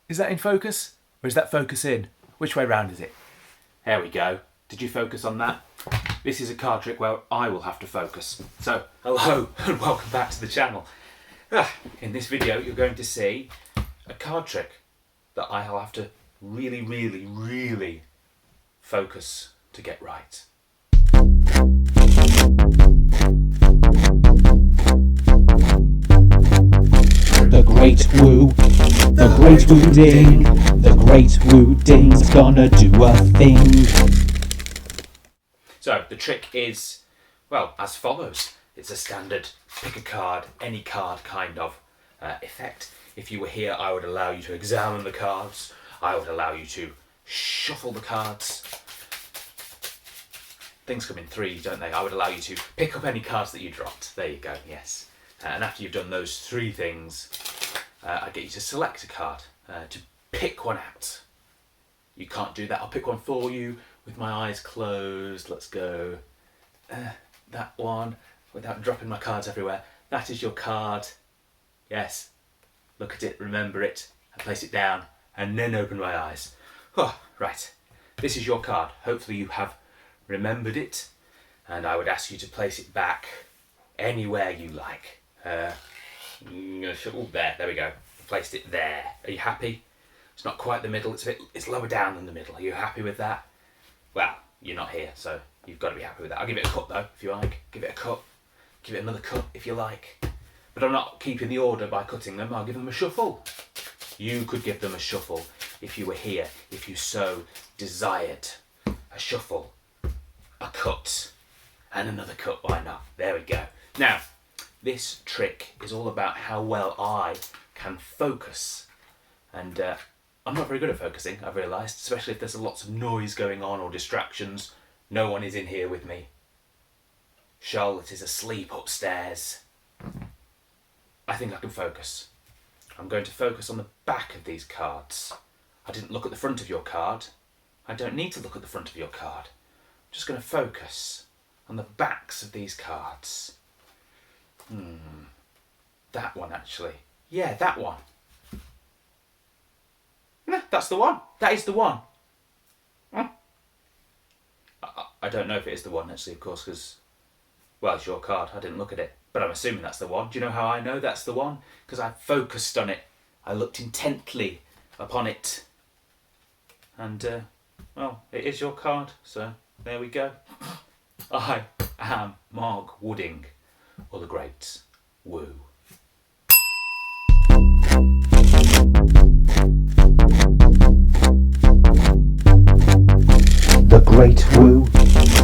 Is that in focus? Or is that focus in? Which way round is it? There we go. Did you focus on that? This is a card trick where I will have to focus. So, hello and welcome back to the channel. In this video you're going to see a card trick that I'll have to really focus to get right. The Great Woo, the Great Woo Ding, the Great Woo Ding's gonna do a thing. So the trick is, well, as follows. It's a standard pick a card, any card kind of effect. If you were here, I would allow you to examine the cards. I would allow you to shuffle the cards. Things come in threes, don't they? I would allow you to pick up any cards that you dropped. There you go, yes. And after you've done those three things, I get you to select a card, to pick one out. You can't do that. I'll pick one for you with my eyes closed. Let's go. That one, without dropping my cards everywhere. That is your card. Yes. Look at it, remember it, and place it down, and then open my eyes. Oh, right. This is your card. Hopefully you have remembered it, and I would ask you to place it back anywhere you like. There we go. Placed it there. Are you happy? It's not quite the middle, it's lower down than the middle. Are you happy with that? Well, you're not here, so you've got to be happy with that. I'll give it a cut though, if you like. Give it a cut. Give it another cut if you like. But I'm not keeping the order by cutting them, I'll give them a shuffle. You could give them a shuffle if you were here, if you so desired. A shuffle, a cut, and another cut, why not? There we go. Now, this trick is all about how well I can focus. And I'm not very good at focusing, I've realised, especially if there's lots of noise going on or distractions. No one is in here with me. Charlotte is asleep upstairs. I think I can focus. I'm going to focus on the back of these cards. I didn't look at the front of your card. I don't need to look at the front of your card. I'm just going to focus on the backs of these cards. That one actually. Yeah, that one. No, that's the one. That is the one. I don't know if it is the one actually, of course, because, well, it's your card. I didn't look at it, but I'm assuming that's the one. Do you know how I know that's the one? Because I focused on it. I looked intently upon it. And, well, it is your card, so there we go. I am Mark Wooding, or the Great Woo. The Great Woo,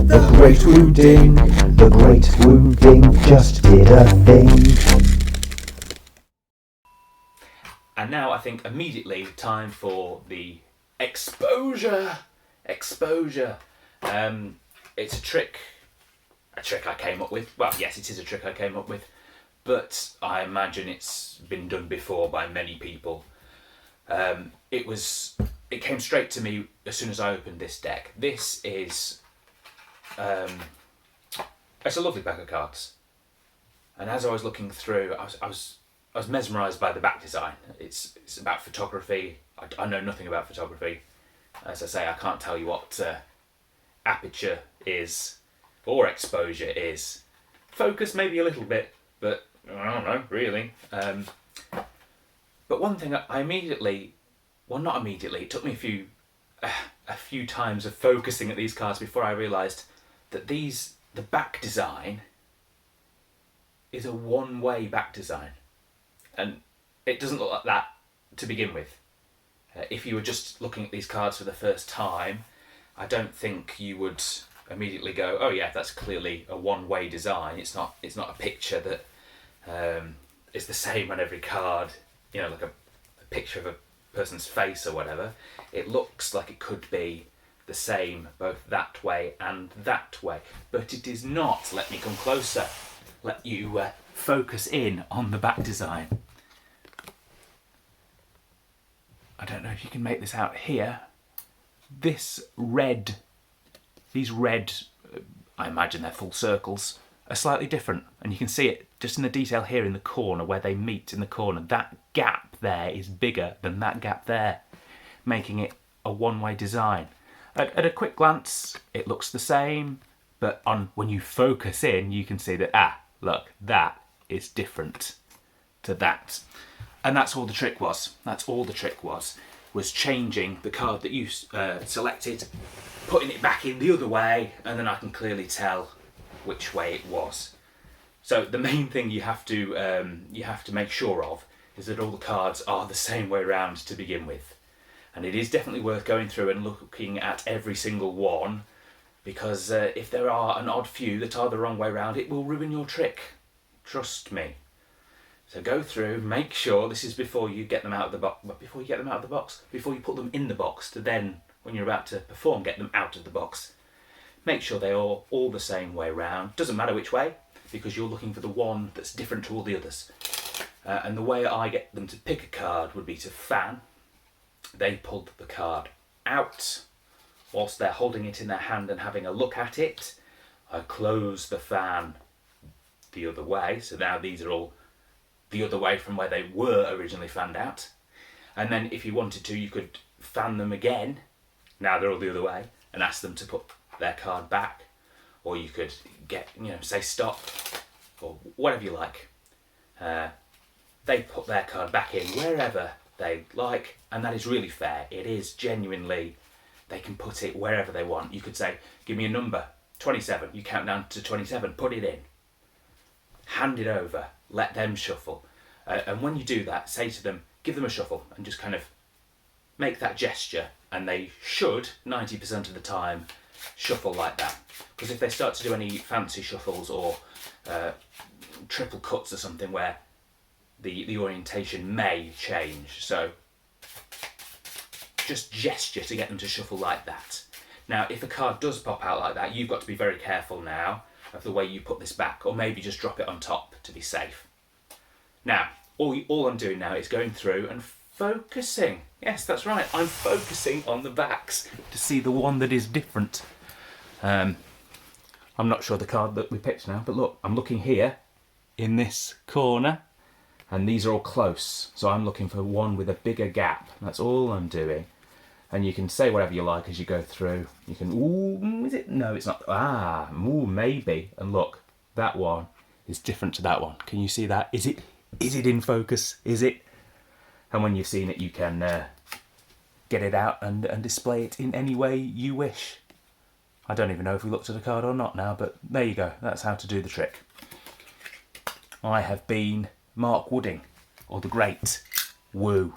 the Great Woo Ding, the Great Woo Ding just did a thing. And now I think immediately time for the exposure. Exposure. It's a trick I came up with. Well, yes, it is a trick I came up with, but I imagine it's been done before by many people. It came straight to me as soon as I opened this deck. This is, it's a lovely pack of cards. And as I was looking through, I was mesmerised by the back design. It's about photography. I know nothing about photography. As I say, I can't tell you what aperture is or exposure is. Focus maybe a little bit, but I don't know, really. But one thing I immediately, well, not immediately, it took me a few times of focusing at these cards before I realised that the back design is a one-way back design. And it doesn't look like that to begin with. If you were just looking at these cards for the first time, I don't think you would immediately go, oh yeah, that's clearly a one-way design. It's not a picture that is the same on every card, you know, like a picture of a person's face or whatever. It looks like it could be the same both that way and that way, but it is not. Let me come closer. Let you focus in on the back design. I don't know if you can make this out here. These red, I imagine they're full circles, are slightly different, and you can see it just in the detail here in the corner where they meet in the corner, that gap there is bigger than that gap there, making it a one-way design. At a quick glance, it looks the same, but when you focus in, you can see that, look, that is different to that. And that's all the trick was. That's all the trick was changing the card that you selected, putting it back in the other way, and then I can clearly tell which way it was. So the main thing you have to make sure of is that all the cards are the same way around to begin with. And it is definitely worth going through and looking at every single one, because if there are an odd few that are the wrong way around, it will ruin your trick. Trust me. So go through, make sure, this is before you get them out of the box, before you put them in the box, to then, when you're about to perform, get them out of the box. Make sure they are all the same way round. Doesn't matter which way, because you're looking for the one that's different to all the others. And the way I get them to pick a card would be to fan. They pull the card out whilst they're holding it in their hand and having a look at it. I close the fan the other way, so now these are all the other way from where they were originally fanned out. And then if you wanted to, you could fan them again, now they're all the other way, and ask them to put their card back. Or you could say stop, or whatever you like. They put their card back in wherever they like, and that is really fair. It is genuinely, they can put it wherever they want. You could say, give me a number, 27, you count down to 27, put it in. Hand it over, let them shuffle. And when you do that, say to them, give them a shuffle, and just kind of make that gesture, and they should, 90% of the time, shuffle like that. Because if they start to do any fancy shuffles or triple cuts or something where the orientation may change, so just gesture to get them to shuffle like that. Now, if a card does pop out like that, you've got to be very careful now of the way you put this back, or maybe just drop it on top to be safe. Now, all I'm doing now is going through and focusing. Yes, that's right, I'm focusing on the backs to see the one that is different. I'm not sure the card that we picked now, but look, I'm looking here in this corner, and these are all close, so I'm looking for one with a bigger gap. That's all I'm doing. And you can say whatever you like as you go through. You can, ooh, is it? No, it's not. Ooh, maybe. And look, that one is different to that one. Can you see that? Is it in focus? Is it? And when you've seen it, you can get it out and display it in any way you wish. I don't even know if we looked at a card or not now, but there you go. That's how to do the trick. I have been Mark Wooding, or the Great Woo.